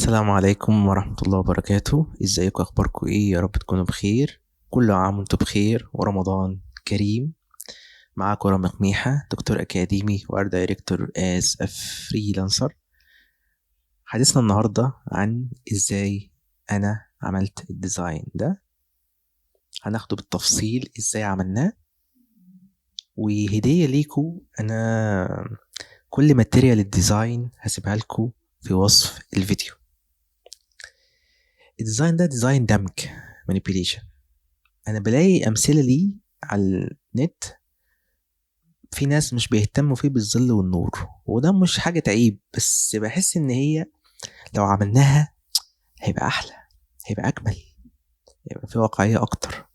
السلام عليكم ورحمة الله وبركاته. ازيكم؟ اخباركم ايه؟ يا رب تكونوا بخير. كل عام وانتم بخير ورمضان كريم. معاكم رامي ميحة، دكتور اكاديمي وارت دايركتور از فريلانسر. حديثنا النهاردة عن ازاي انا عملت الديزاين ده. هناخده بالتفصيل ازاي عملناه، وهدية ليكم انا كل ماتيريال الديزاين هسيبها لكم في وصف الفيديو. الديزاين ده ديزاين دمج مانيبيوليشن. انا بلاقي امثله ليه على النت، في ناس مش بيهتموا فيه بالظل والنور، وده مش حاجه تعيب، بس بحس ان هي لو عملناها هيبقى احلى، هيبقى اجمل، هيبقى في واقعيه اكتر.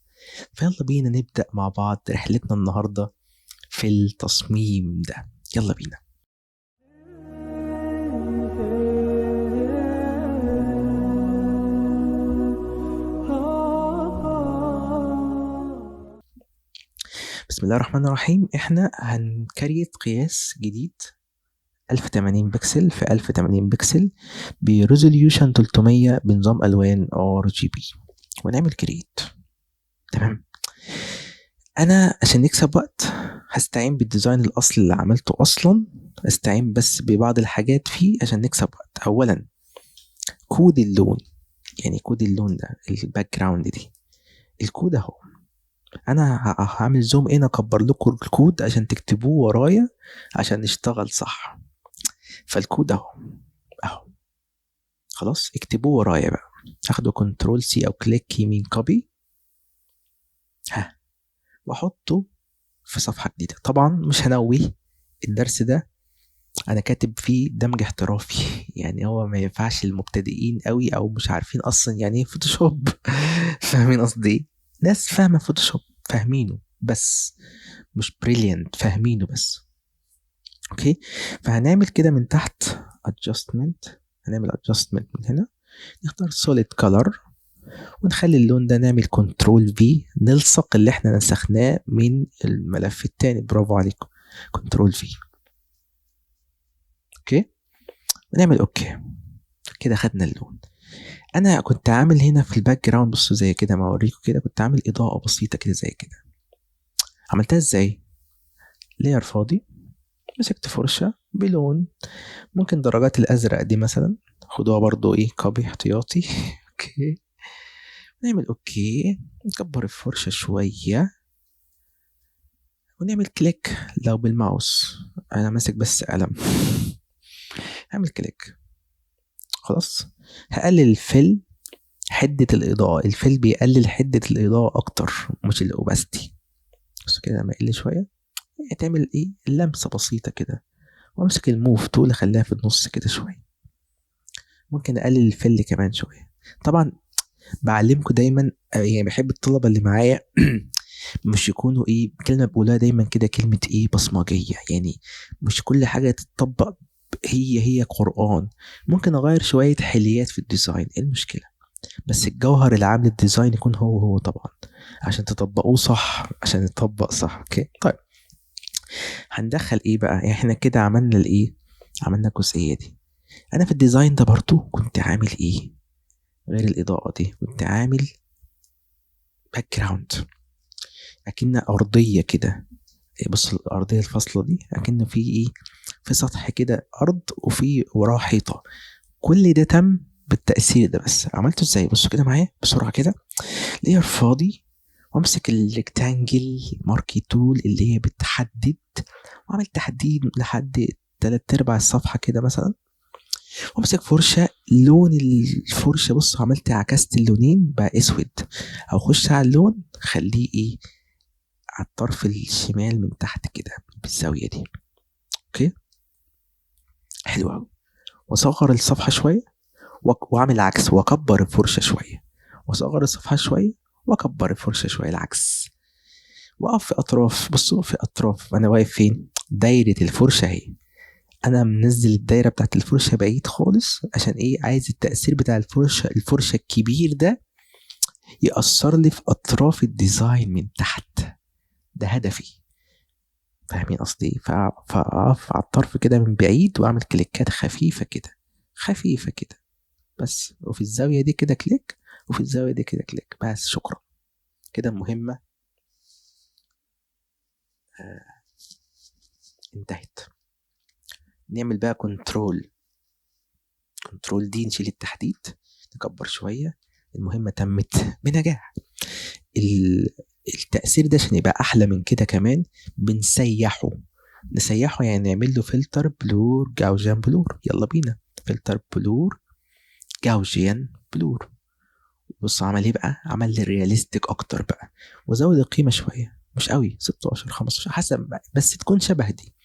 فيلا بينا نبدا مع بعض رحلتنا النهارده في التصميم ده. يلا بينا. بسم الله الرحمن الرحيم. احنا هنكريت قياس جديد 1080 بكسل في 1080 بكسل بريزوليوشن 300 بنظام الوان RGB، ونعمل كريت. تمام. انا عشان نكسب وقت هستعين بالديزاين الاصلي اللي عملته اصلا، استعين بس ببعض الحاجات فيه عشان نكسب وقت. اولا كود اللون، يعني كود اللون ده الباك جراوند دي، الكود اهو. انا هعمل زوم ان اكبر لكم الكود عشان تكتبوه ورايا عشان نشتغل صح. فالكود اهو اهو، خلاص اكتبوه ورايا بقى. هاخده كنترول سي او كليك يمين كوبي، ها، واحطه في صفحة جديدة. طبعا مش هنوي الدرس ده، انا كاتب فيه دمج احترافي يعني هو ما ينفعش المبتدئين قوي او مش عارفين اصلا يعني ايه فوتوشوب. فاهمين قصدي ايه؟ ناس فاهمة فوتوشوب فاهمينه بس مش بريليانت، فاهمينه بس. اوكي، فهنعمل كده من تحت adjustment. هنعمل adjustment من هنا، نختار solid color ونخلي اللون ده، نعمل كنترول في نلصق اللي احنا نسخناه من الملف التاني. برافو عليكم، كنترول في. اوكي، ونعمل اوكي. كده خدنا اللون. انا كنت عامل هنا في الباك جراوند، بصوا زي كده، ما اوريكم كده، كنت عامل اضاءه بسيطه كده زي كده. عملتها ازاي؟ لاير فاضي، مسكت فرشه بلون، ممكن درجات الازرق دي مثلا، خدوها برضو ايه كوبي احتياطي. اوكي، نعمل اوكي، نكبر الفرشه شويه ونعمل كليك. لو بالماوس، انا ماسك بس قلم. اعمل كليك، خلاص. هقلل الفيل، حدة الإضاءة. الفيل بيقلل حدة الإضاءة أكتر، مش الأوباستي. بس كده لما يقل شوية تعمل إيه لمسة بسيطة كده، وأمسك الموف تول أخليها في النص كده شوية. ممكن أقلل الفيل كمان شوية. طبعا بعلمكم دايما، يعني بحب الطلبة اللي معايا مش يكونوا ايه كلمة بقولها دايما كده، كلمة ايه بصمجية، يعني مش كل حاجة تتطبق هي قرآن. ممكن اغير شوية حليات في الديزاين، ايه المشكلة؟ بس الجوهر العام للديزاين يكون هو طبعا، عشان تطبقوه صح، عشان يطبق صح. اوكي طيب، هندخل ايه بقى؟ يعني احنا كده عملنا الايه، عملنا الجزئية دي. انا في الديزاين ده برضو كنت عامل ايه غير الاضاءة دي؟ كنت عامل باك جراوند اكن ارضية كده. بص الارضيه الفاصله دي اكن في ايه، في سطح كده ارض وفي وراه حيطه. كل ده تم بالتاثير ده. بس عملته ازاي؟ بصوا كده معايا بسرعه كده. لاير فاضي، وامسك الريكتانجل ماركي تول اللي هي بتحدد، واعمل تحديد لحد تلات ارباع الصفحه كده مثلا، وامسك فرشه. لون الفرشه بص عملت عكست اللونين بقى اسود، او خش على اللون خليه ايه على الطرف الشمال من تحت كده بالزاويه دي. اوكي حلو قوي. واصغر الصفحه شويه واعمل العكس، واكبر الفرشه شويه، واصغر الصفحه شويه واكبر الفرشه شويه العكس. واقف في اطراف، بصوا في اطراف انا واقف فين، دايره الفرشه اهي. انا منزل الدايره بتاعت الفرشه بعيد خالص، عشان ايه؟ عايز التاثير بتاع الفرشه الكبير ده يأثر لي في اطراف الديزاين من تحت. ده هدفي، فاهمين قصدي ايه؟ فاقف على الطرف كده من بعيد واعمل كليكات خفيفه كده، خفيفه كده بس، وفي الزاوية دي كده كليك، وفي الزاوية دي كده كليك، بس شكرا كده المهمة انتهت. نعمل بقى كنترول دي، نشيل التحديد، نكبر شوية. المهمة تمت بنجاح. التأثير ده عشان يبقى أحلى من كده كمان نسيحه يعني نعمل له فلتر بلور جاوجيان بلور. يلا بينا، فلتر بلور جاوجيان بلور. بص عمل ايه بقى؟ عمل لي رياليستيك اكتر بقى، وزود القيمة شوية، مش قوي، 16 15 حسب بقى. بس تكون شبه دي،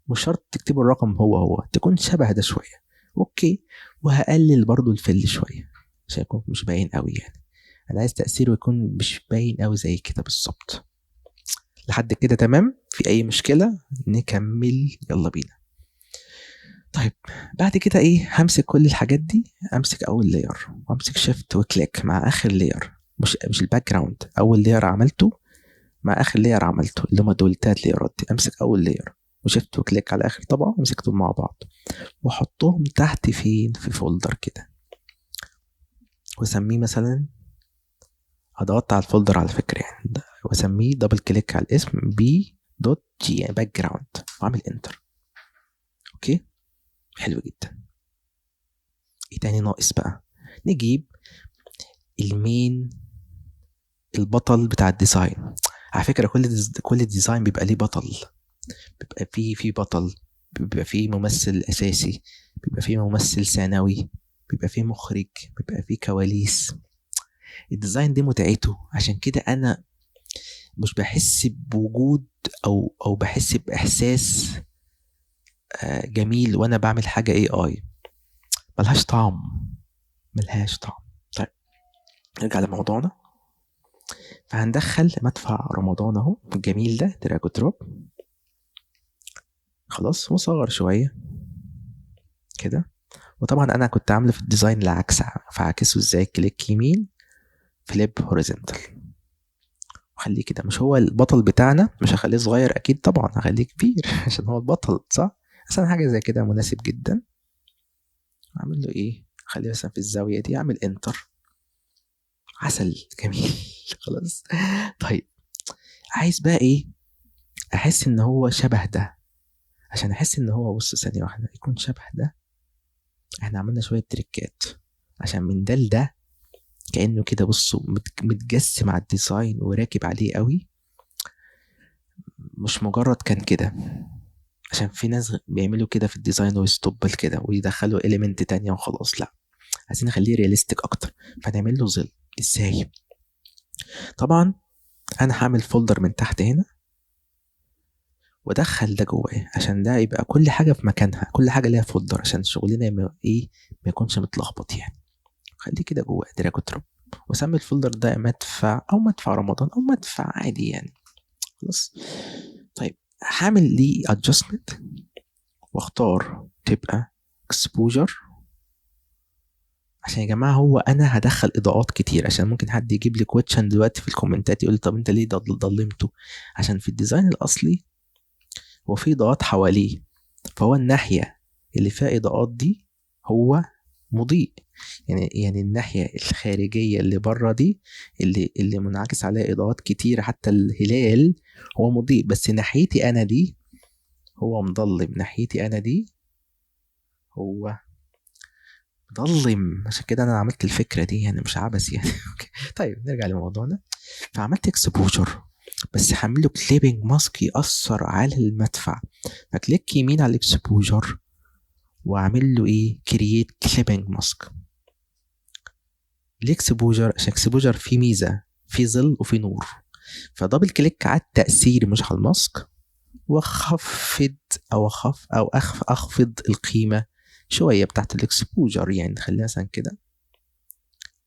مش شرط تكتبوا الرقم هو تكون شبه ده شوية. اوكي، وهقلل برضو الفل شوية عشان يكون مش باين قوي يعني. انا عايز تأثيره يكون مش باين قوي زي كده بالظبط. لحد كده تمام؟ في اي مشكلة؟ نكمل، يلا بينا. طيب بعد كده ايه؟ همسك كل الحاجات دي، امسك اول لاير وامسك شيفت وكليك مع اخر لاير، مش الباك جراوند، اول لاير عملته مع اخر لاير عملته، اللي هما دول التلات لايرات دي. امسك اول لاير وشيفت وكليك على اخر طبقه، ومسكتهم مع بعض واحطهم تحت فين؟ في فولدر كده، واسميه مثلا، هضغط على الفولدر على فكره يعني واسميه دبل كليك على الاسم بي دوت جي يعني باك جراوند، واعمل انتر. اوكي حلو جدا. ايه تاني ناقص بقى؟ نجيب المين، البطل بتاع الديزاين. على فكره كل ديزاين بيبقى ليه بطل، بيبقى فيه بطل، بيبقى فيه ممثل اساسي، بيبقى فيه ممثل ثانوي، بيبقى فيه مخرج، بيبقى فيه كواليس. الديزاين دي متعته، عشان كده انا مش بحس بوجود او بحس باحساس جميل وانا بعمل حاجه اي ملهاش طعم، ملهاش طعم. طيب نرجع لموضوعنا. فهندخل مدفع رمضان اهو الجميل ده، دراج دروب، خلاص، وصغر شويه كده. وطبعا انا كنت عامله في الديزاين العكس، فعكسه ازاي؟ كليك يمين، فليب هوريزونتال، وخليه كده. مش هو البطل بتاعنا، مش هخليه صغير اكيد طبعا، هخليه كبير عشان هو البطل صح. بس انا حاجه زي كده مناسب جدا. اعمل له ايه؟ خليه مثلا في الزاويه دي، اعمل انتر. عسل جميل خلاص. طيب عايز بقى ايه؟ احس ان هو شبه ده. عشان احس ان هو، بص ثانيه واحده، يكون شبه ده. احنا عملنا شويه تريكات عشان من ده لده كانه كده، بصوا متجسم على الديزاين وراكب عليه قوي، مش مجرد كان كده. عشان في ناس بيعملوا كده في الديزاين ويستوبل كده ويدخلوا اليمنت تانية وخلاص، لا، عايزين نخليه رياليستيك اكتر. فنعمل له ظل. ازاي؟ طبعا انا هعمل فولدر من تحت هنا وادخل ده جواه، عشان ده يبقى كل حاجه في مكانها، كل حاجه ليها فولدر، عشان شغلنا ما يكونش متلخبط يعني. خليه كده جواه دراج دروب، وسمي الفولدر ده مدفع رمضان او مدفع عادي يعني. خلاص. طيب هعمل ليه ادجستمنت واختار تبقى اكسبوجر. عشان يا جماعه هو انا هدخل اضاءات كتير، عشان ممكن حد يجيب لي كويتشن دلوقتي في الكومنتات يقول لي طب انت ليه ضلمته؟ عشان في الديزاين الاصلي هو في اضاءات حواليه، فهو الناحيه اللي فيها اضاءات دي هو مضيء. يعني الناحيه الخارجيه اللي بره دي، اللي منعكس عليها اضاءات كتير، حتى الهلال هو مضيء. بس ناحيتي انا دي هو مضلم، ناحيتي انا دي هو مضلم. عشان كده انا عملت الفكره دي يعني، مش عبث يعني طيب نرجع لموضوعنا. فعملت اكسبوجر، بس هعمله كليبنج ماسك يأثر على المدفع. فكليك يمين على الاكسبوجر واعمل له ايه؟ كرييت كليبنج ماسك. الاكسبوجر، عشان الاكسبوجر فيه ميزه، فيه ظل وفيه نور، فدبل كليك على التأثير مش على الماسك، واخفض اخفض القيمه شويه بتاعت الاكسبوجر، يعني نخليها مثلا كده،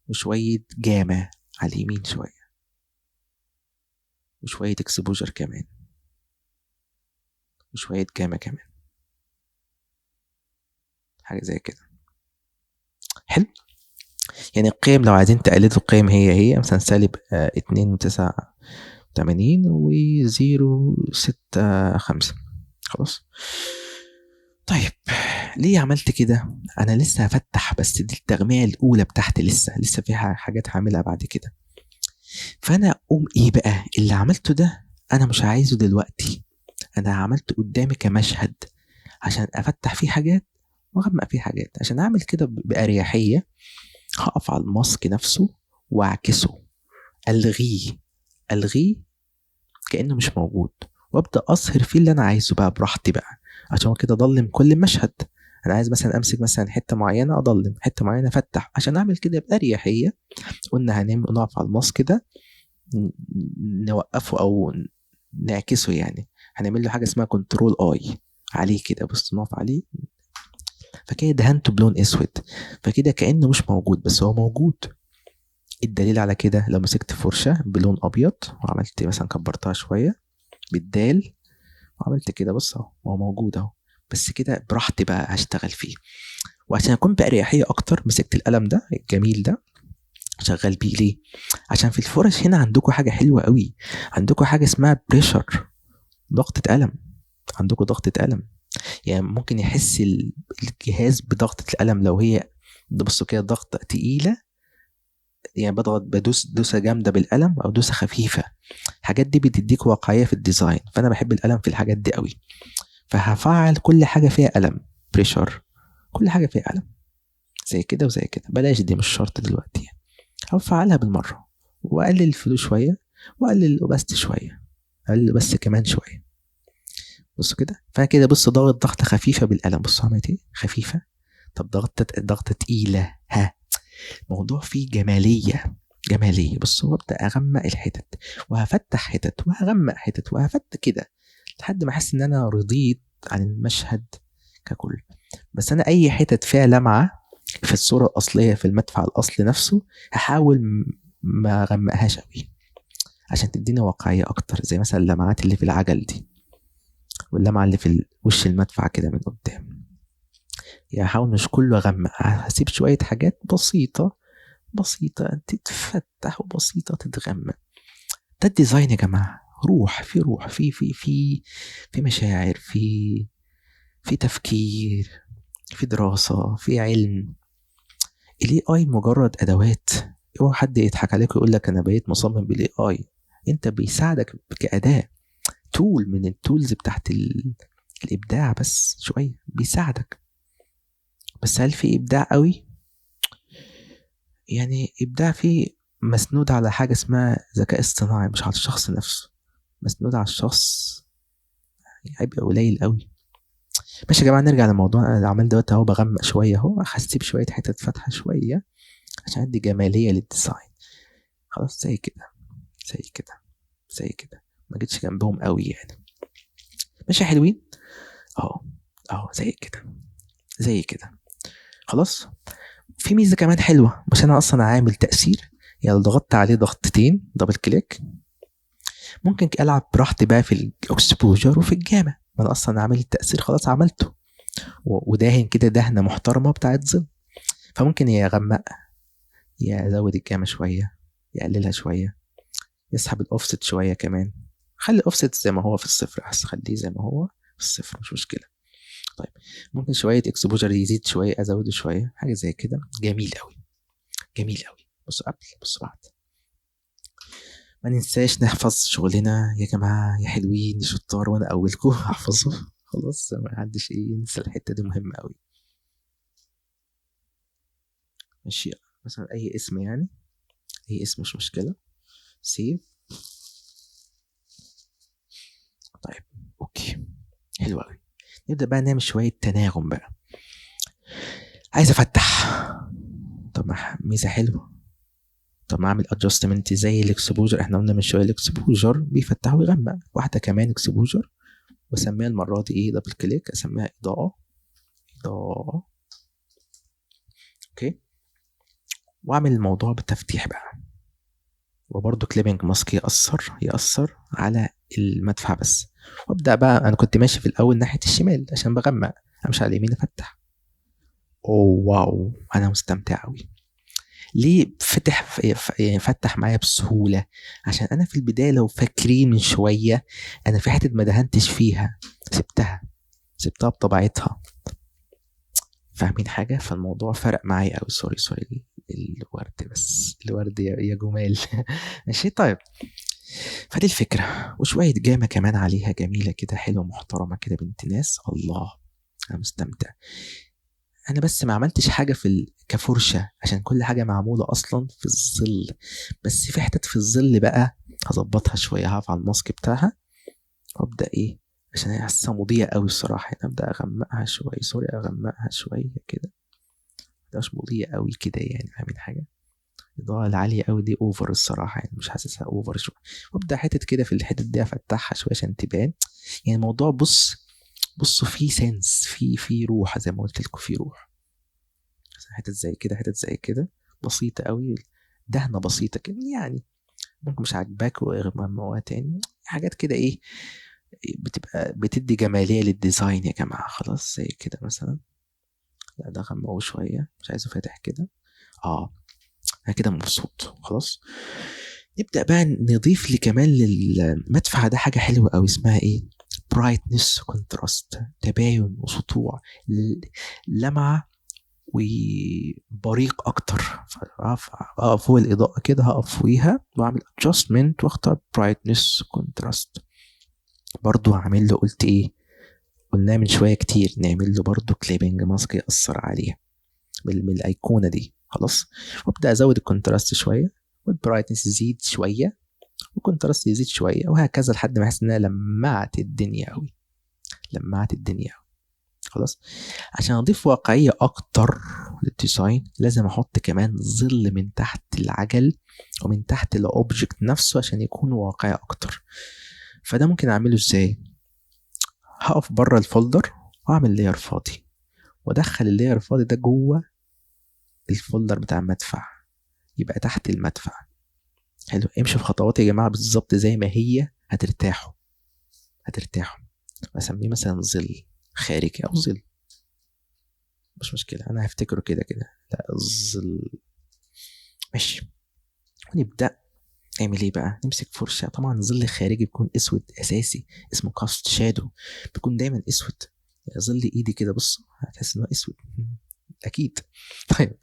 وشويه جاما على اليمين شويه، وشويه اكسبوجر كمان، وشويه جاما كمان، حاجه زي كده. حلو. يعني القيم لو عايزين تقلدوا القيم هي مثلا سالب 2.89 و0.65. خلاص. طيب ليه عملت كده؟ انا لسه هفتح، بس دي التغمية الاولى بتاعتي، لسه في حاجات هعملها بعد كده. فانا اقوم ايه بقى اللي عملته ده؟ انا مش عايزه دلوقتي، انا عملته قدامي كمشهد عشان افتح فيه حاجات واغمق فيه حاجات. عشان اعمل كده باريحيه هقف على الماسك نفسه واعكسه، الغيه كانه مش موجود، وابدا اظهر فيه اللي انا عايزه بقى براحتي بقى. عشان كده اضلم كل مشهد. انا عايز مثلا امسك مثلا حته معينه اضلم، حته معينه افتح. عشان اعمل كده باريحيه قلنا نقف على الماسك ده، نوقفه او نعكسه يعني. هنعمل له حاجه اسمها كنترول اي عليه كده، بص نقف عليه، فكده دهنته بلون اسود، فكده كانه مش موجود بس هو موجود. الدليل على كده لو مسكت فرشه بلون ابيض وعملت مثلا كبرتها شويه بالدال وعملت كده، بص اهو هو موجود اهو، بس كده براحتي بقى هشتغل فيه. وعشان اكون باريحيه اكتر مسكت القلم ده الجميل ده شغال بيه. ليه؟ عشان في الفرش هنا عندكم حاجه حلوه قوي، عندكم حاجه اسمها بريشر، ضغطه قلم. عندكم ضغطه قلم، يعني ممكن يحس الجهاز بضغطه القلم لو هي، بصوا كده، ضغطه تقيله، يعني بدوس دوسه جامده بالقلم او دوسه خفيفه. الحاجات دي بتديك واقعيه في الديزاين، فانا بحب القلم في الحاجات دي قوي. فهفعل كل حاجه فيها قلم بريشر، كل حاجه فيها قلم زي كده وزي كده. بلاش دي مش شرط دلوقتي يعني. هفعلها بالمره واقلل الفلو شويه واقلل الاوباستي شويه، اقلل بس كمان شويه. بصوا كده، فانا كده بص ضغط ضغطه خفيفه بالقلم، بصوا عملت ايه خفيفه. طب ضغطه تقيله، ها، موضوع فيه جماليه. بصوا وابدا اغمق الحتت وهفتح حتت وهغمق حتت وهفتح كده لحد ما احس ان انا رضيت عن المشهد ككل. بس انا اي حتت فيها لمعه في الصوره الاصليه في المدفع الاصلي نفسه هحاول ما اغمقهاش قوي عشان تديني واقعيه اكتر، زي مثلا اللمعات اللي في العجل دي واللمعه اللي في وش المدفع كده من قدام. يعني هحاول مش كله اغمق، هسيب شويه حاجات بسيطه تتفتح وبسيطه تتغمق. ده الديزاين يا جماعه، روح في مشاعر، في تفكير، في دراسه، في علم. الاي اي مجرد ادوات. اوعى حد يضحك عليك ويقول لك انا بقيت مصمم بالاي اي. انت بيساعدك كاداه، تول من التولز بتاعت الابداع، بس شويه بيساعدك. بس هل في ابداع قوي؟ يعني ابداع فيه مسنود على حاجه اسمها ذكاء اصطناعي، مش على الشخص نفسه. مسنود على الشخص هيبقى قليل قوي. ماشي يا جماعه، نرجع لموضوع العمل دلوقتي اهو. بغمق شويه اهو، هسيب شويه حتت فاتحه شويه عشان ادي جماليه للديزاين. خلاص زي كده زي كده زي كده، ما جيتش جنبهم قوي يعني. ماشي يا حلوين، اهو اهو زي كده زي كده. خلاص. في ميزه كمان حلوه، مش انا اصلا عامل تاثير، يعني لو ضغطت عليه ضغطتين دبل كليك ممكن العب براحتي بقى في الاكسبوجر وفي الجامع. ما انا اصلا عامل التاثير خلاص عملته، وداهن كده دهنه محترمه بتاعت ظل. فممكن يغمق، يزود الجامع شويه، يقللها شويه، يسحب الاوفست شويه كمان. خلي الاوفست زي ما هو في الصفر احسن، خليه زي ما هو في الصفر مش مشكله. طيب ممكن شويه اكسبوجر يزيد شويه ازوده شويه، حاجه زي كده. جميل قوي جميل قوي. بصوا قبل بصوا بعد. ما ننساش نحفظ شغلنا يا جماعه يا حلوين يا شطار، وانا اولكم احفظه. خلاص ما حدش ينسى الحته دي، مهمه قوي. ماشي، مثلا اي اسم يعني، اي اسم مش مشكله. سيف. طيب اوكي، حلو قوي. نبدا بقى نعمل شويه تناغم بقى. عايز افتح، طب ما ميزه حلوه. طب ما اعمل ادجستمنت زي الاكسبوجر، احنا قلنا من شويه الاكسبوجر بيفتح ويغمق. واحده كمان اكسبوجر واسميها المره دي ايه، دبل كليك، اسميها اضاءه. اوكي. واعمل الموضوع بالتفتيح بقى، وبرضه كليبنج ماسك يأثر على المدفع بس. وابدا بقى، انا كنت ماشي في الاول ناحيه الشمال عشان بغمق، امشي على اليمين افتح. اوه واو، انا مستمتع قوي. ليه يعني فتح معايا بسهوله؟ عشان انا في البدايه لو فاكرين من شويه انا في حته ما دهنتش فيها، سبتها بطبيعتها. فاهمين حاجة؟ فالموضوع فرق معايا أوي. سوري الورد، بس الورد يا جمال. ماشي طيب. فدي الفكرة، وشوية جامة كمان عليها جميلة كده، حلوة محترمة كده بنت ناس. الله، أنا مستمتع. أنا بس ما عملتش حاجة كفرشة، عشان كل حاجة معمولة أصلا في الظل. بس في حتت في الظل بقى هظبطها شوية، هقف على الماسك بتاعها وأبدأ إيه، عشان هي حاسة مضيئة أوي الصراحة. يعني أبدأ أغمقها شوية، أغمقها شوية كده، مش مضيئة أوي كده يعني. فاهمين حاجة؟ الإضاءة العالية أوي دي أوفر الصراحة، يعني مش حاسسها أوفر شوية. وأبدأ حتت كده في الحتت دي أفتحها شوية عشان تبان. يعني الموضوع بصوا فيه سنس، في روح، زي ما قلت لكم فيه روح. حتت زي كده، حتت زي كده بسيطة أوي، دهنة بسيطة كده يعني. ممكن مش عاجباك وإغمامها تاني، حاجات كده إيه، بتبقى بتدي جمالية للديزاين يا جماعة. خلاص زي كده مثلا. لا ده غمقه شوية، مش عايزه فاتح كده. اه، انا كده مبسوط خلاص. نبدأ بقى نضيف لي كمان للمدفع ده حاجة حلوة أوي، اسمها ايه، برايتنس كونتراست، تباين وسطوع، لمعة وبريق اكتر. اقف فوق الاضاءة كده، هقف فوقيها واعمل ادجستمنت واختار برايتنس كونتراست. برضو هعمل له، قلت ايه، قلنا من شوية كتير، نعمل له برضو كليبنج ماسك يأثر عليه من الايقونه دي. خلاص. وابدا ازود الكونتراست شويه، والبرايتنس يزيد شويه، والكونتراست يزيد شويه، وهكذا لحد ما احس ان انا لمعت الدنيا قوي، لمعت الدنيا قوي. خلاص. عشان اضيف واقعيه اكتر للديزاين، لازم احط كمان ظل من تحت العجل ومن تحت الاوبجكت نفسه عشان يكون واقعي اكتر. فده ممكن اعمله ازاي؟ هقف بره الفولدر واعمل لاير فاضي، وادخل اللاير الفاضي ده جوه الفولدر بتاع المدفع، يبقى تحت المدفع. حلو. امشي في خطوات يا جماعه بالظبط زي ما هي، هترتاحوا، هترتاحوا. اسميه مثلا ظل خارجي او ظل، مش مشكله، انا هفتكره كده كده. لا، ظل. ماشي. ونبدا نعمل ايه بقى؟ نمسك فرشه. طبعا الظل الخارجي بيكون اسود اساسي، اسمه كاست شادو، بيكون دايما اسود. ظل ايدي كده، بص هتحس انه اسود اكيد. طيب،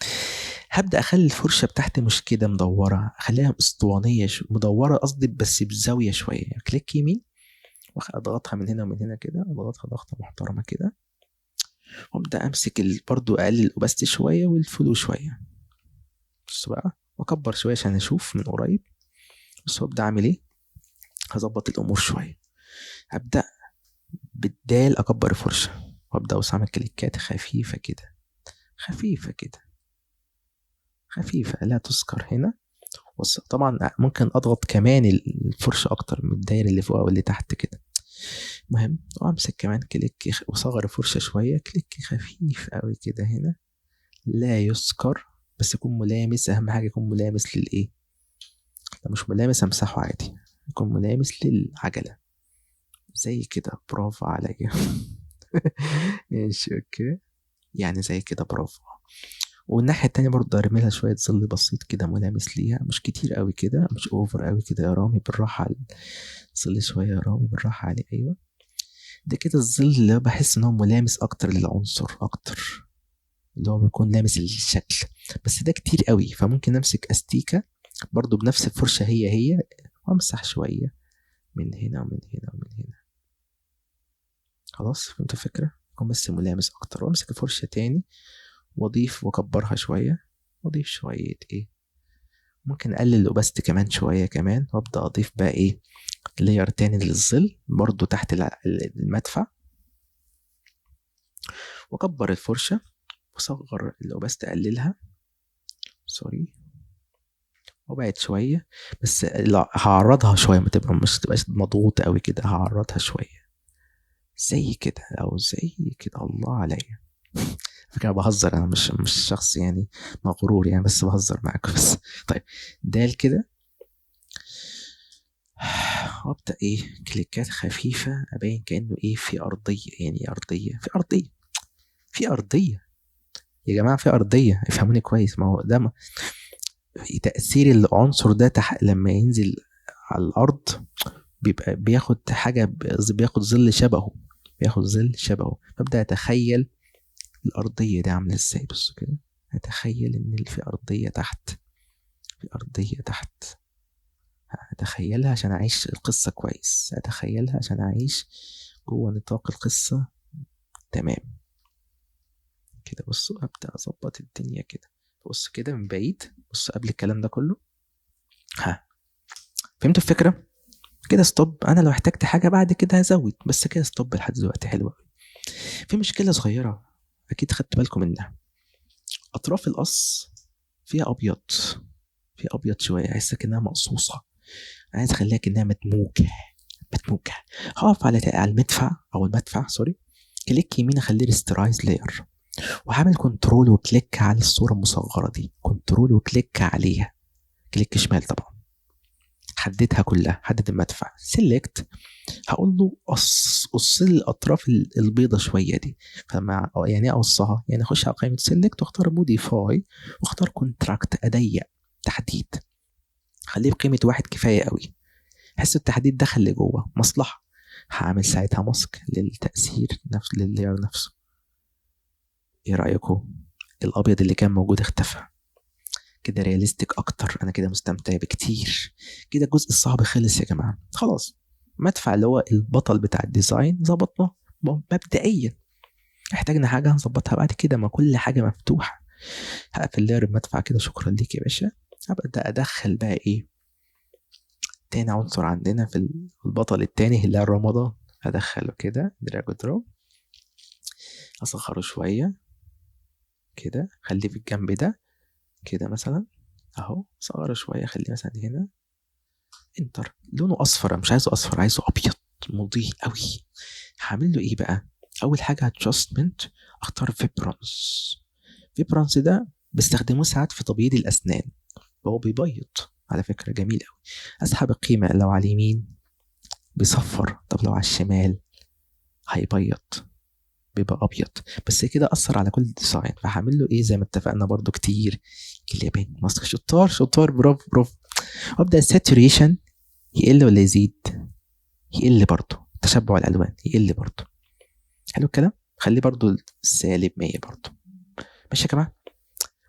هبدا اخلي الفرشه بتاعتي مش كده مدوره، اخليها اسطوانيه مدوره قصدي، بس بزاويه شويه. يعني كليك يمين واضغطها من هنا ومن هنا كده، اضغطها ضغطه محترمه كده، وابدا امسك برضو اقلل الاوباستي شويه والفلو شويه. بص بقى، واكبر شويه عشان اشوف من قريب. بص، وابدا اعمل ايه، هظبط الامور شويه. هبدا بالدال اكبر الفرشه، وابدا اعمل كليكات خفيفه كده، خفيفه كده، خفيفه لا تذكر هنا. بص طبعا ممكن اضغط كمان الفرشه اكتر من الدايره اللي فوق او اللي تحت كده. مهم. وامسك كمان كليك واصغر الفرشه شويه، كليك خفيف قوي كده هنا، لا يذكر، بس يكون ملامس. اهم حاجه يكون ملامس للايه، لو مش ملامس امسحه عادي، يكون ملامس للعجله زي كده. برافو عليا. ماشي اوكي، يعني زي كده، برافو. والناحية التانية برضه ارمي لها شوية ظل بسيط كده ملامس ليها، مش كتير قوي كده، مش اوفر قوي كده. يا رامي بالراحة على الظل شوية، يا رامي بالراحة عليه. ايوه، ده كده الظل اللي بحس ان هو ملامس اكتر للعنصر اكتر، اللي هو بيكون لامس الشكل. بس ده كتير قوي، فممكن امسك استيكة برضو بنفس الفرشة هي وامسح شوية من هنا ومن هنا ومن هنا. خلاص فهمت الفكرة؟ يكون بس ملامس اكتر. وامسك الفرشة تاني واضيف واكبرها شوية، واضيف شوية ايه، ممكن اقلل الاوباستي كمان شوية كمان، وابدأ اضيف بقى ايه، لاير تاني للظل برضو تحت المدفع، واكبر الفرشة واصغر الاوباستي، اقللها. سوري، وبعد شوية. بس لا، هعرضها شوية، ما تبقى مش تبقاش مضغوطة قوي كده، هعرضها شوية زي كده او زي كده. الله عليا. فكرة بهزر، انا مش شخص يعني مغرور يعني، بس بهزر معاكم بس. طيب، دال كده. وابدا ايه، كليكات خفيفة، ابين كأنه ايه، في ارضية. يعني ارضية، في ارضية، في ارضية يا جماعة، في ارضية. افهموني كويس، ما هو ده تأثير العنصر ده لما ينزل على الارض بيبقى بياخد حاجة، بياخد ظل شبهه، بياخد ظل شبهه. ببدأ أتخيل الارضيه دي عامله ازاي. بصوا كده، اتخيل ان في ارضيه تحت، في ارضيه تحت، اتخيلها عشان اعيش القصه كويس، اتخيلها عشان اعيش جوه نطاق القصه. تمام كده. بصوا ابدا اظبط الدنيا كده. بص كده من بعيد، بص قبل الكلام ده كله. ها، فهمتوا الفكره؟ كده ستوب. انا لو احتجت حاجه بعد كده هزود، بس كده ستوب لحد دلوقتي حلوه. في مشكله صغيره اكيد خدت بالكم منها، اطراف القص فيها ابيض، في ابيض شويه، عايز كأنها مقصوصه، عايز اخليها كأنها مدموجه، مدموجه. هقف على المدفع او المدفع سوري، كليك يمين اخليه ريسترايز لاير، وهعمل كنترول وكليك على الصوره المصغره دي، كنترول وكليك عليها، كليك شمال طبعا، حددها كلها، حدد المدفع، سيلكت. هقول له قص لي الاطراف البيضه شويه دي. فما يعني ايه اقصها؟ يعني اخش على قائمه سيلكت واختار موديفاي واختار كونتراكت، اضيق تحديد، خليه بقيمه واحد كفايه قوي، حس التحديد دخل لجوه مصلحه. هعمل ساعتها ماسك للتاثير نفس لللاير نفسه. ايه رايكم؟ الابيض اللي كان موجود اختفى، كده رياليستيك اكتر، انا كده مستمتع بكتير. كده الجزء الصعب خلص يا جماعه، خلاص. مدفع اللي هو البطل بتاع الديزاين ظبطناه مبدئيا، احتاجنا حاجه هنظبطها بعد كده، ما كل حاجه مفتوحه. هقفل لاير المدفع كده، شكرا ليك يا باشا. هبدا ادخل بقى ايه تاني عنصر عندنا في البطل التاني اللي هو رمضان. هدخله كده دراج ودروب، اصغره شويه كده، خليه في الجنب ده كده مثلا اهو، صغره شويه، خليه مثلا هنا. انتر. لونه اصفر، مش عايزه اصفر، عايزه ابيض مضيء قوي. هعمل له ايه بقى؟ اول حاجه ادجستمنت، اختار فيبرانس. فيبرانس ده بستخدمه ساعات في تبييض الاسنان، هو بيبيض على فكره، جميل قوي. اسحب القيمه، لو على اليمين بيصفر، طب لو على الشمال هيبيض، بيبقى ابيض. بس كده اثر على كل الديزاين، فهعمل له ايه زي ما اتفقنا برضو كتير، كليبين ماسك. شطار شطار، برافو برافو. وابدا الساتوريشن يقل ولا يزيد؟ يقل برضه، تشبع الالوان يقل برضه. حلو الكلام. خليه برضه سالب 100 برضه. ماشي يا جماعه.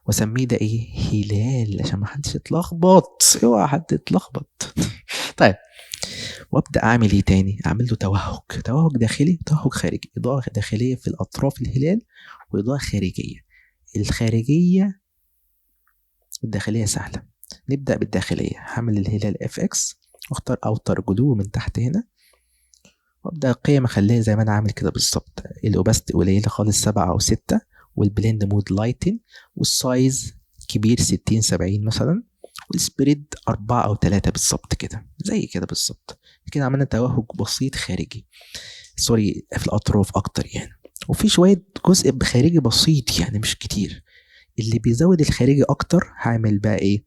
واسميه ده ايه؟ هلال، عشان ما حدش يتلخبط، اوعى حد يتلخبط. طيب، وابدا اعمل ايه تاني؟ اعمل له توهج، توهج داخلي توهج خارجي، اضاءه داخليه في الاطراف الهلال، واضاءه خارجيه. الخارجيه الداخليه سهله، نبدا بالداخليه. هعمل الهلال اف اكس، واختار اوتر جلو من تحت هنا، وابدا القيم اخليها زي ما انا عامل كده بالظبط. الاوباستي قليله خالص 7 او 6، والبلند مود لايتن، والسايز كبير 60 70 مثلا، والسبريد 4 او 3 بالظبط كده، زي كده بالظبط. كده عملنا توهج بسيط خارجي، سوري في الاطراف اكتر يعني. وفي شويه جزء خارجي بسيط يعني مش كتير. اللي بيزود الخارجي اكتر هعمل بقى ايه؟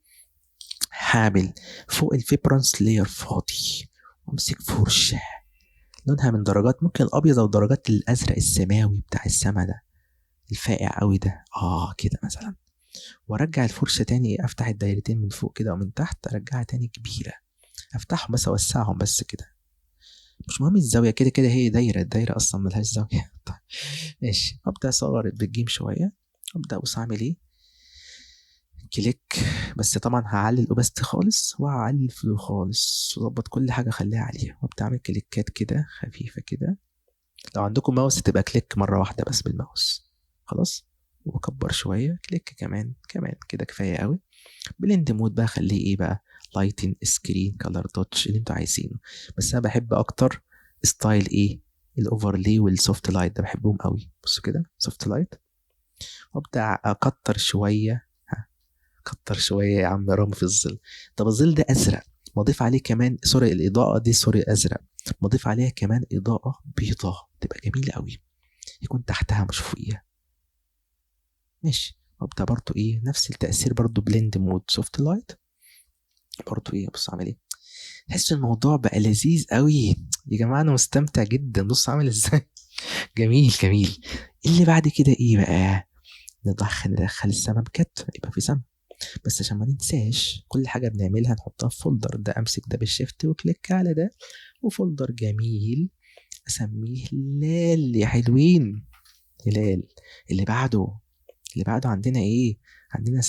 هعمل فوق الفيبرانس لاير فاضي، وامسك فرشه لونها من درجات ممكن الابيض او درجات الازرق السماوي بتاع السما ده، الفاقع قوي ده، كده مثلا. وارجع الفرشه تاني، افتح الدايرتين من فوق كده ومن تحت، ارجعها تاني كبيره، افتحهم بس اوسعهم بس كده، مش مهم الزاويه، كده كده هي دايره، الدايره اصلا ملهاش زاويه. طيب ماشي. ابدا اصغر بالجيم شويه، ابدا ابص اعمل ايه، كليك. بس طبعا هعلي الاوباستي خالص، وهعلي الفلو خالص، واظبط كل حاجه اخليها عليها، وابدا اعمل كليكات كده خفيفه كده. لو عندكم ماوس تبقى كليك مرة واحدة بس بالماوس، خلاص. وأكبر شوية، كليك كمان كمان كده كفاية قوي. بلند مود بقى خليه ايه بقى؟ لايتن، سكرين، كلر، توتش، اللي انتوا عايزينه. بس انا بحب اكتر ستايل ايه؟ الاوفرلي والسوفت لايت ده بحبهم قوي. بصوا كده سوفت لايت، وابدا اكتر شويه. كتر شويه يا عم رامي في الظل. طب الظل ده ازرق، مضيف عليه كمان سوري الاضاءه دي سوري ازرق، مضيف عليها كمان اضاءه بيضاء، تبقى جميله قوي، يكون تحتها مش فوقيها. ماشي. وابدا برضو ايه نفس التأثير، برضو بلند مود سوفت لايت، برضو ايه بص عامل ايه. تحس الموضوع بقى لذيذ قوي يا جماعة، انا مستمتع جدا، بص عامل ازاي. جميل جميل. اللي بعد كده ايه بقى؟ ندخل السما بكت، يبقى في سما. بس عشان ما ننساش كل حاجة بنعملها نحطها في فولدر، ده امسك ده بالشيفت وكليك على ده، وفولدر جميل اسميه هلال يا حلوين. هلال. اللي بعده عندنا ايه؟ عندنا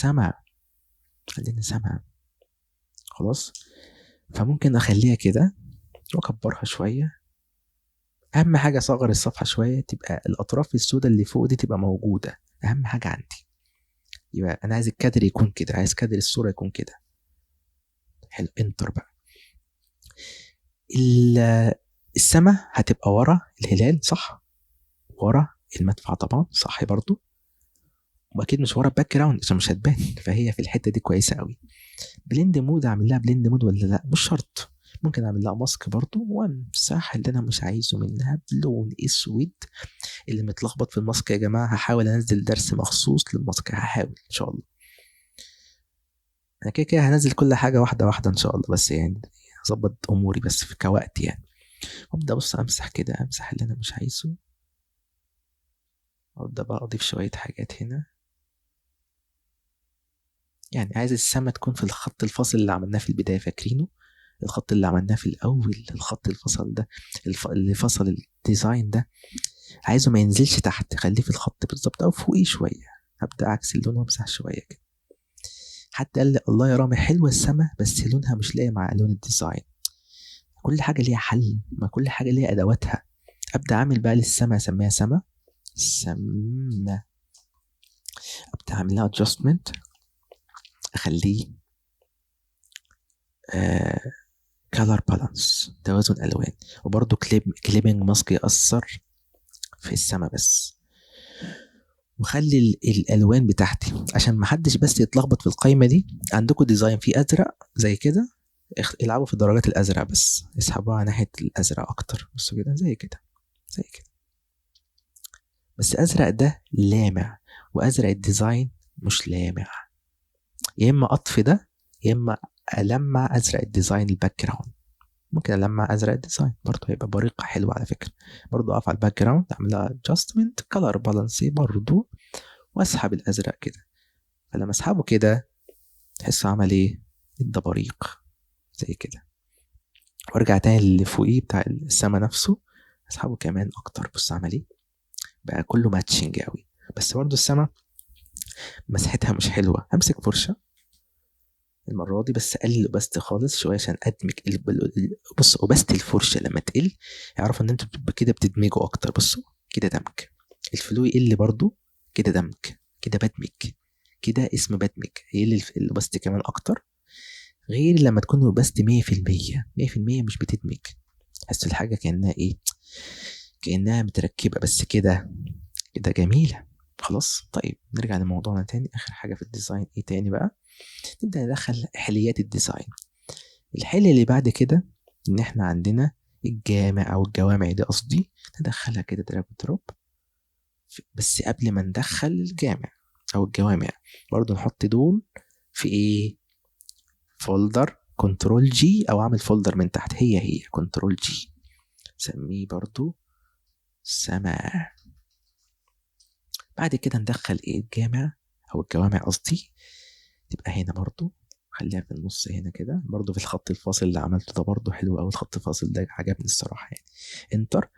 سما. خلاص. فممكن اخليها كده واكبرها شويه. اهم حاجه اصغر الصفحه شويه، تبقى الاطراف السوداء اللي فوق دي تبقى موجوده، اهم حاجه عندي. يبقى انا عايز الكادر يكون كده، عايز كادر الصوره يكون كده. حلو، انتر بقى. السما هتبقى ورا الهلال، صح؟ ورا المدفع طبعا، صح برضو. واكيد مش ورا الباك جراوند عشان مش هتبان فهي في الحته دي كويسه قوي. بلند مود، اعمل لها بلند مود ولا لا؟ مش شرط. ممكن اعمل لها ماسك برضو وامسح اللي انا مش عايزه منها بلون اسود. اللي متلخبط في الماسك يا جماعه، هحاول انزل درس مخصوص للماسك، هحاول ان شاء الله. انا كده كده هنزل كل حاجه واحده واحده ان شاء الله، بس يعني اظبط اموري بس في كوقت يعني. وابدا بص امسح كده، امسح اللي انا مش عايزه. وابدا بقى اضيف شويه حاجات هنا. يعني عايز السما تكون في الخط الفاصل اللي عملناه في البدايه، فاكرينه؟ الخط اللي عملناه في الاول، الخط الفصل ده، اللي فصل الديزاين ده، عايزه ما ينزلش تحت، خليه في الخط بالظبط او فوقيه شويه. هبدا اعكس اللون وامسح شويه كده. حد قال لي الله يا رامي حلوه السما بس لونها مش لاقي مع لون الديزاين. كل حاجه ليها حل، ما كل حاجه ليها ادواتها. ابدا اعمل بقى للسما، اسميها سما. ابدا اعمل لها adjustment، اخليه color balance، توازن الوان. وبرده كليبنج ماسك يأثر في السما بس. وخلي الالوان بتاعتي عشان ما حدش بس يتلخبط في القايمه دي. عندكم ديزاين فيه ازرق زي كده، العبوا في درجات الازرق بس، اسحبوها ناحيه الازرق اكتر. بصوا كده، زي كده زي كده. بس ازرق ده لامع، وازرق الديزاين مش لامع. يا اما اطفي ده، يا اما المع ازرق الديزاين الباك جراوند. ممكن المع ازرق الديزاين برضه، هيبقى بريقه حلوه على فكره. برضه اقف على الباك جراوند، اعمل لها ادجستمنت كلر بالانس برضه، واسحب الازرق كده. فلما اسحبه كده تحسه عمل ايه؟ ادى بريق زي كده. وارجع تاني اللي فوقيه بتاع السما نفسه، اسحبه كمان اكتر. بص عمل ايه؟ بقى كله ماتشنج قوي. بس برضه السما مسحتها مش حلوه. همسك فرشه المره دي بس اقلل اوباستي خالص شويه عشان ادمج بص اوباستي الفرشه لما تقل اعرفوا ان انتوا كده بتدمجوا اكتر. بصوا كده دمج. الفلو يقل برضو، كده دمج، كده بدمج، كده اسم بدمج. يقل الاوباستي كمان اكتر. غير لما تكون اوباستي 100%، 100% مش بتدمج. تحس الحاجه كانها ايه؟ كانها متركبه بس كده، كده جميله. خلاص. طيب نرجع لموضوعنا تاني. اخر حاجه في الديزاين ايه تاني بقى؟ نبدأ ندخل حليات الديزاين. الحل اللي بعد كده ان احنا عندنا الجامع او الجوامع دي قصدي، ندخلها كده دراج دروب. بس قبل ما ندخل الجامع او الجوامع برضو نحط دول في ايه؟ فولدر كنترول جي، او اعمل فولدر من تحت، هي كنترول جي، سميه برضو سماع. بعد كده ندخل ايه؟ الجامع او الجوامع قصدي، تبقى هنا برضو. خليها في النص هنا كده برضو، في الخط الفاصل اللي عملته ده برضو حلو قوي. الخط الفاصل ده عجبني الصراحه يعني. انتر.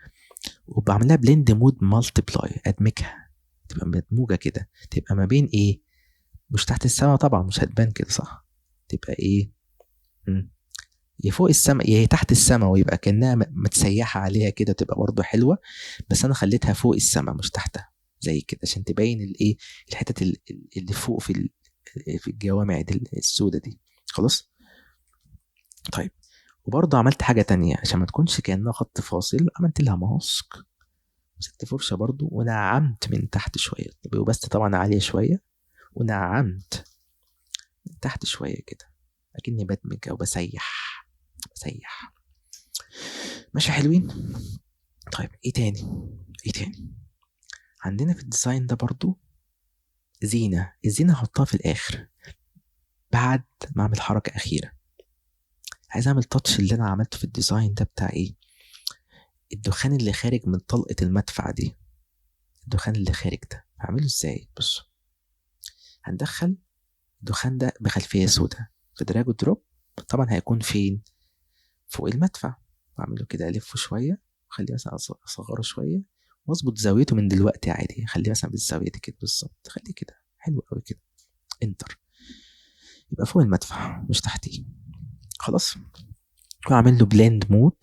وبعملها بلند مود مالتيبلاي، ادمجها تبقى مدموجه كده. تبقى ما بين ايه؟ مش تحت السماء طبعا، مش هتبان كده صح. تبقى ايه؟ يا فوق السماء يا تحت السماء، ويبقى كانها متسيحه عليها كده، تبقى برضو حلوه. بس انا خليتها فوق السماء مش تحتها زي كده، عشان تبين الايه؟ الحتت اللي فوق في الجوامع دي السودة دي. خلاص. طيب. وبرضه عملت حاجة تانية عشان ما تكونش كأنها خط فاصل، عملت لها ماسك. مسكت فرشة برضه ونعمت من تحت شوية، بس طبعا عالية شوية. ونعمت من تحت شوية كده، أكني بدمج أو بسيح. ماشي حلوين. طيب ايه تاني عندنا في الديزاين ده برضه؟ الزينة هحطها في الآخر بعد ما أعمل حركة أخيرة. عايز أعمل تاتش اللي أنا عملته في الديزاين ده بتاع إيه؟ الدخان اللي خارج من طلقة المدفع دي. الدخان اللي خارج ده هعمله ازاي؟ بص، هندخل الدخان ده بخلفية سوداء في دراج دروب. طبعا هيكون فين؟ فوق المدفع. بعمله كده، ألفه شوية، وخليه مثلا أصغره شوية، واظبط زاويته من دلوقتي عادي، خليه مثلا بالزاويه دي كده بالظبط، خليه كده حلو قوي كده. انتر. يبقى فوق المدفع مش تحتيه. خلاص. واعمل له بلند مود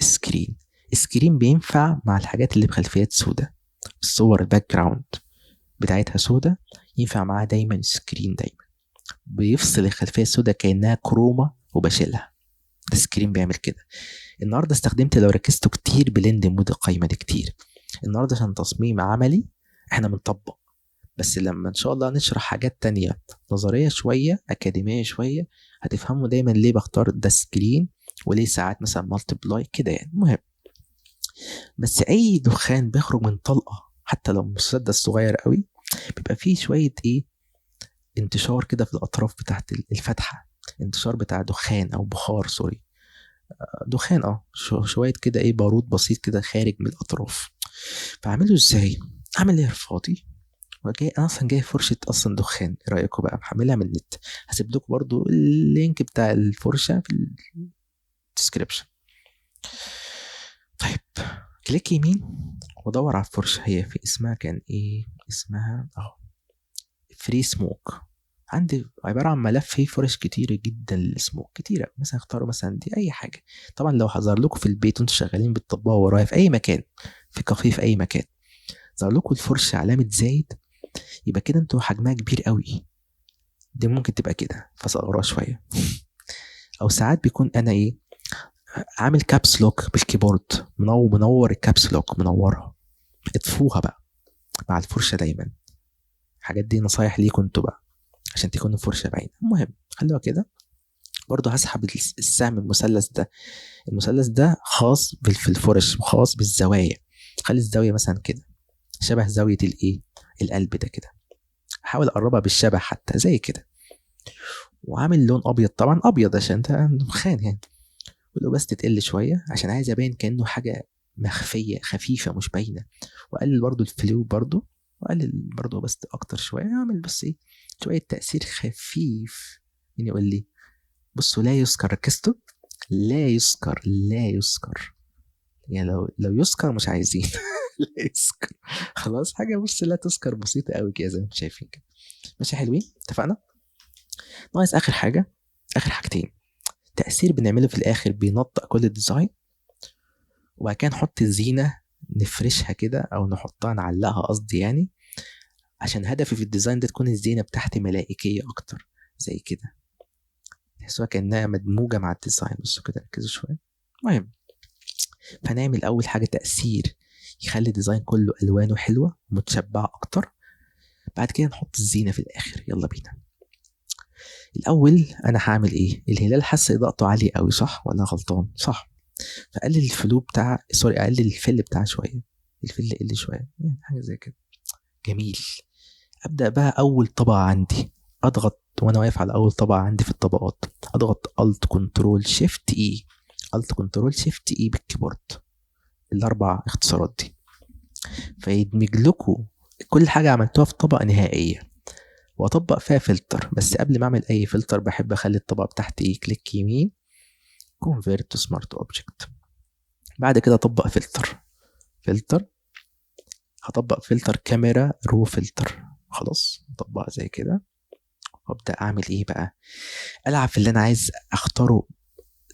سكرين. السكرين بينفع مع الحاجات اللي بخلفيات سودة، الصور الباك جراوند بتاعتها سودة، ينفع معاها دايما السكرين. دايما بيفصل الخلفيه السوداء كانها كروما وبشيلها. ده السكرين بيعمل كده. النهارده استخدمت، لو ركزتوا كتير، بلند مود القايمه دي كتير. النهارده عشان تصميم عملي احنا بنطبق، بس لما ان شاء الله نشرح حاجات تانية نظريه شويه اكاديميه شويه، هتفهموا دايما ليه بختار ده سكرين، وليه ساعات مثلا مالتيبلاي كده يعني. المهم، بس اي دخان بيخرج من طلقه حتى لو مسدس صغير قوي، بيبقى فيه شويه ايه، انتشار كده في الاطراف بتاعت الفتحه، انتشار بتاع دخان او بخار، سوري، دخان، شويه كده ايه، بارود بسيط كده خارج من الاطراف. فاعمله ازاي؟ اعمل ايه فاضي، وجاي انا اصلا جاي فرشه اصلا دخان، ايه رايكم بقى؟ محملها من النت، هسيب لكم برضو اللينك بتاع الفرشه في الديسكريبشن. طيب، كليك يمين ودور على الفرشه، هي في اسمها كان ايه، اسمها اهو فري سموك. عندي عبارة عن ملف فيه فرش كتيرة جدا للسموك، كتيرة، مثلا اختاروا مثلا دي أي حاجة. طبعا لو هظهر لكم في البيت وانتوا شغالين بتطبقوا ورايا في أي مكان، في كافيه في أي مكان، ظهر لكم الفرشة علامة زايد، يبقى كده انتوا حجمها كبير قوي. دي ممكن تبقى كده فصغروها شوية. أو ساعات بيكون أنا إيه، عامل كابس لوك بالكيبورد، منور الكابس لوك، منورها، اطفوها بقى مع الفرشة دايما. الحاجات دي نصايح ليكم انتوا بقى عشان تكون الفرشة باينة. المهم، خلوها كده. برضه هسحب السهم المثلث ده، المثلث ده خاص في الفرش، خاص بالزوايا. خلي الزاوية مثلا كده شبه زاوية الايه، القلب ده كده، حاول اقربها بالشبه حتى زي كده. وعامل لون ابيض، طبعا ابيض عشان ده دخان يعني. والاوباستي تقل شوية عشان عايز ابين كأنه حاجة مخفية خفيفة مش باينة. واقلل برضه الفلو برضه، واقلل برضه بس اكتر شوية، اعمل بس ايه، شوية تأثير خفيف. مين يقول لي؟ بصوا، لا يذكر، ركزتوا؟ لا يذكر، لا يذكر، يعني لو يذكر مش عايزين. لا يذكر. خلاص، حاجه بص لا تذكر، بسيطه قوي كده زي ما انتم شايفين كده. ماشي، حلوين، اتفقنا. ناقص اخر حاجه، اخر حاجتين، تأثير بنعمله في الاخر بينطق كل الديزاين، وبعد كده نحط الزينه، نفرشها كده او نحطها نعلقها قصدي يعني، عشان هدفي في الديزاين ده تكون الزينه بتاعتي ملائكيه اكتر زي كده، تحسوها كانها مدموجه مع الديزاين. بصوا كده، ركزوا شويه. المهم، فنعمل اول حاجه تأثير يخلي الديزاين كله الوانه حلوه متشبعه اكتر. بعد كده نحط الزينه في الاخر. يلا بينا. الاول انا هعمل ايه، الهلال حاسه اضاءته عاليه قوي، صح ولا غلطان؟ صح. فقلل الفلو بتاع، سوري، اقلل الفل بتاعه شويه، الفل قل شويه يعني، حاجه زي كده. جميل. ابدا بقى اول طبقه عندي، اضغط وانا واقف على اول طبقه عندي في الطبقات، اضغط الت كنترول شيفت اي، الت كنترول شيفت اي بالكيبورد، الاربع اختصارات دي، فيدمج لكم كل حاجه عملتوها في طبقه نهائيه. واطبق فيها فلتر، بس قبل ما اعمل اي فلتر بحب اخلي الطبقه بتاعتي كليك يمين، كونفيرت تو سمارت اوبجكت. بعد كده اطبق فلتر، هطبق فلتر كاميرا رو فلتر. خلاص، اطبقها زي كده. وابدا اعمل ايه بقى، العب في اللي انا عايز اختاره،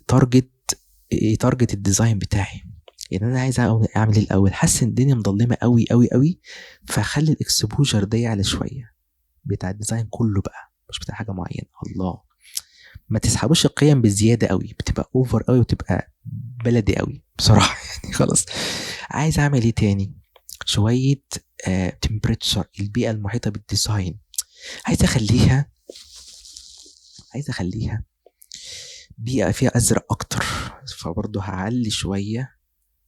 تارجت، ايه تارجت الديزاين بتاعي. يعني انا عايز اعمل ايه الاول، حاسس ان الدنيا مظلمه قوي قوي قوي، فخلي الاكسبوجر ده يعلى شويه بتاع الديزاين كله بقى، مش بتاع حاجه معينه. الله، ما تسحبوش القيم بزياده قوي، بتبقى اوفر قوي وتبقى بلدي قوي بصراحه. يعني خلاص. عايز اعمل ايه تاني، شويه تمبريتشر، البيئه المحيطه بالديزاين، عايز اخليها بيئه فيها ازرق اكتر، فبرضه هعلي شويه،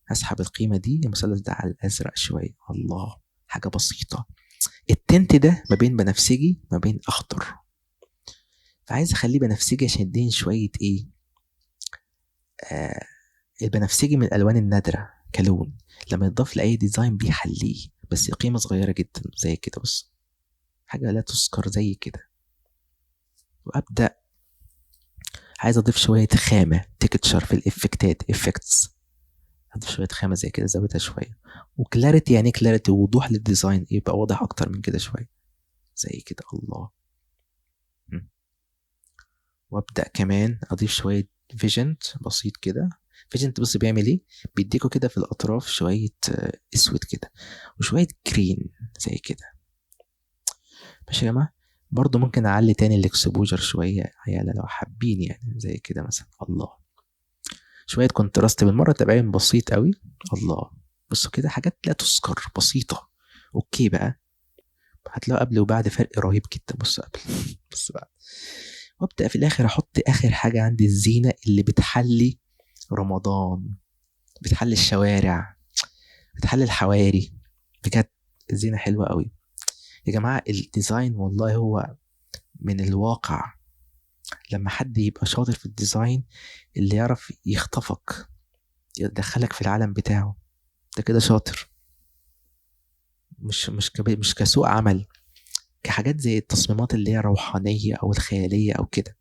هسحب القيمه دي المثلث ده على الازرق شويه. الله، حاجه بسيطه. التنت ده ما بين بنفسجي ما بين اخضر، فعايز اخليه بنفسجي عشان يديني شويه ايه، آه البنفسجي من الالوان النادره كلون، لما يضاف لاي ديزاين بيحليه، بس قيمه صغيره جدا زي كده، بص، حاجه لا تذكر زي كده. وابدا عايز اضيف شويه خامه تكتشر في الافكتات، افكتس، اضيف شويه خامه زي كده، زودها شويه. وكلاريتي، يعني كلاريتي وضوح للديزاين، يبقى واضح اكتر من كده شويه زي كده. الله. م. وابدا كمان اضيف شويه فيجنت بسيط كده. فيجنت بص بيعمل ايه، بيديكوا كده في الاطراف شويه اسود كده، وشويه جرين زي كده. ماشي يا جماعه. برضو ممكن اعلي تاني الاكسبوجر شويه عيالة لو حابين، يعني زي كده مثلا. الله. شويه كونتراست بالمره، تبين بسيط قوي. الله. بصوا كده، حاجات لا تذكر، بسيطه. اوكي بقى. هتلاقوا قبل وبعد فرق رهيب جدا. بص قبل بص بعد. وابدا في الاخر احط اخر حاجه عندي، الزينه اللي بتحلي رمضان، بتحلي الشوارع، بتحلي الحواري. بجد الزينه حلوه قوي يا جماعه. الديزاين والله هو من الواقع. لما حد يبقى شاطر في الديزاين، اللي يعرف يخطفك، يدخلك في العالم بتاعه، ده كده شاطر. مش كسوق عمل، كحاجات زي التصميمات اللي هي روحانية أو الخيالية أو كده.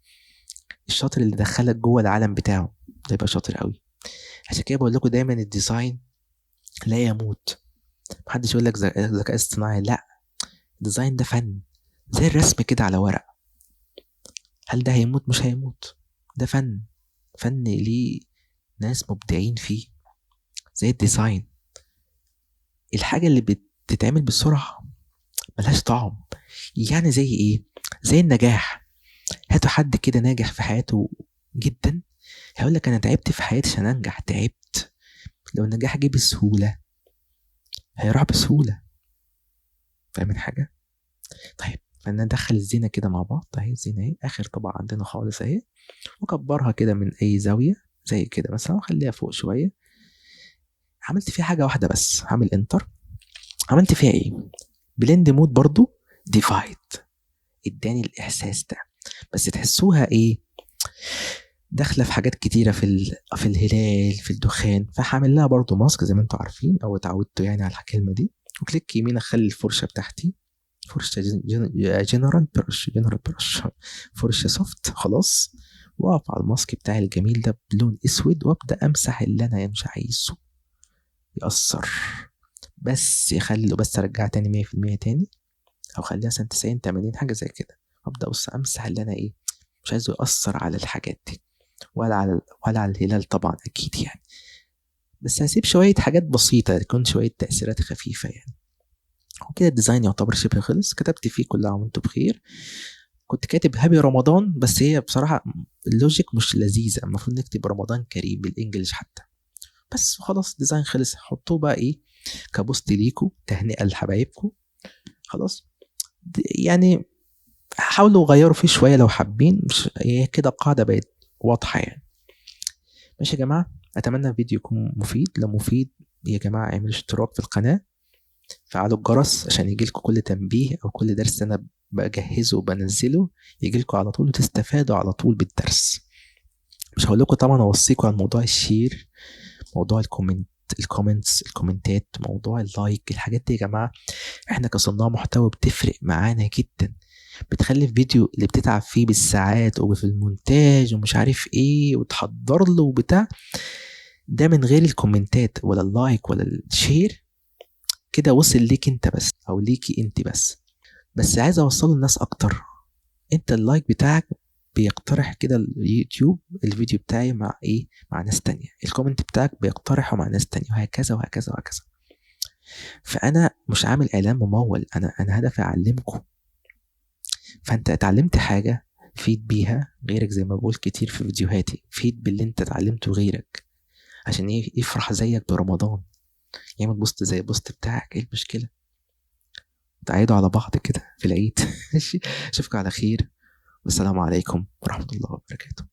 الشاطر اللي دخلك جوه العالم بتاعه ده يبقى شاطر قوي. عشان كده بقول لكم دايما الديزاين لا يموت. محدش يقول لك ذكاء اصطناعي، لا. الديزاين ده فن، زي الرسم كده على ورق. هل ده هيموت؟ مش هيموت. ده فن، فن ليه ناس مبدعين فيه. زي الديزاين، الحاجة اللي بتتعمل بسرعة ملهاش طعم. يعني زي ايه؟ زي النجاح. هاتوا حد كده ناجح في حياته جدا، هيقول لك انا تعبت في حياتي عشان انجح، تعبت. لو النجاح جه بسهولة هيروح بسهولة. فاهمين حاجة؟ طيب، فندخل الزينة كده مع بعض اهي. الزينة اهي اخر طبعا عندنا خالص اهي. وكبرها كده من اي زاوية زي كده مثلا، وخليها فوق شوية. عملت فيها حاجة واحدة بس، هعمل انتر. عملت فيها ايه؟ بلند مود برضو، ديفايد. اداني الاحساس ده، بس تحسوها ايه، داخله في حاجات كتيره في الهلال، في الدخان. فهعمل لها برضو ماسك زي ما انتم عارفين او اتعودتوا يعني على الكلمه دي. وكليك يمين اخلي الفرشه بتاعتي فرشه جنرال برش، فرشه سوفت خلاص. واقف على الماسك بتاعي الجميل ده بلون اسود، وابدا امسح اللي انا مش عايزه يأثر. بس يخلي بس ارجع تاني 100% تاني، او خليها مثلا 90 80 حاجه زي كده. ابدا بص امسح اللي انا ايه مش عايزه يأثر على الحاجات دي، ولا على الهلال طبعا اكيد يعني. بس هسيب شويه حاجات بسيطه تكون شويه تأثيرات خفيفه يعني. وكده الديزاين يعتبر شبه خلص. كتبت فيه كل عام وانتم بخير. كنت كاتب هابي رمضان، بس هي بصراحه اللوجيك مش لذيذه، المفروض نكتب رمضان كريم بالانجلش حتى. بس خلاص ديزاين خلص. حطوه بقى ايه كبوست ليكو، تهنئه لحبايبكم. خلاص. يعني حاولوا غيروا فيه شويه لو حابين، مش هي كده قاعده بقت واضحه يعني. ماشي يا جماعه، اتمنى الفيديو يكون مفيد. لو مفيد يا جماعه اعملوا اشتراك في القناه، فعلوا الجرس عشان يجيلكوا كل تنبيه او كل درس انا بجهزه وبنزله، يجيلكوا على طول وتستفادوا على طول بالدرس. مش هقول لكم طبعا، اوصيكم على موضوع الشير، موضوع الكومنتات، موضوع اللايك. الحاجات دي يا جماعه احنا كصناع محتوى بتفرق معانا جدا. بتخلي الفيديو اللي بتتعب فيه بالساعات وفي المونتاج ومش عارف ايه وتحضر له وبتاع، ده من غير الكومنتات ولا اللايك ولا الشير كده وصل ليك انت بس او ليكي انت بس. بس عايز اوصله للناس اكتر. انت اللايك بتاعك بيقترح كده اليوتيوب الفيديو بتاعي مع ايه، مع ناس تانية. الكومنت بتاعك بيقترحه مع ناس تانية، وهكذا وهكذا وهكذا. فانا مش عامل اعلان ممول، انا هدفي اعلمكم. فانت اتعلمت حاجة فيد بيها غيرك، زي ما بقول كتير في فيديوهاتي، فيد باللي انت اتعلمته غيرك، عشان ايه يفرح زيك برمضان، يعمل بوست زي البوست بتاعك. ايه المشكلة؟ تعيدوا على بعض كده في العيد. اشوفكم على خير، والسلام عليكم ورحمة الله وبركاته.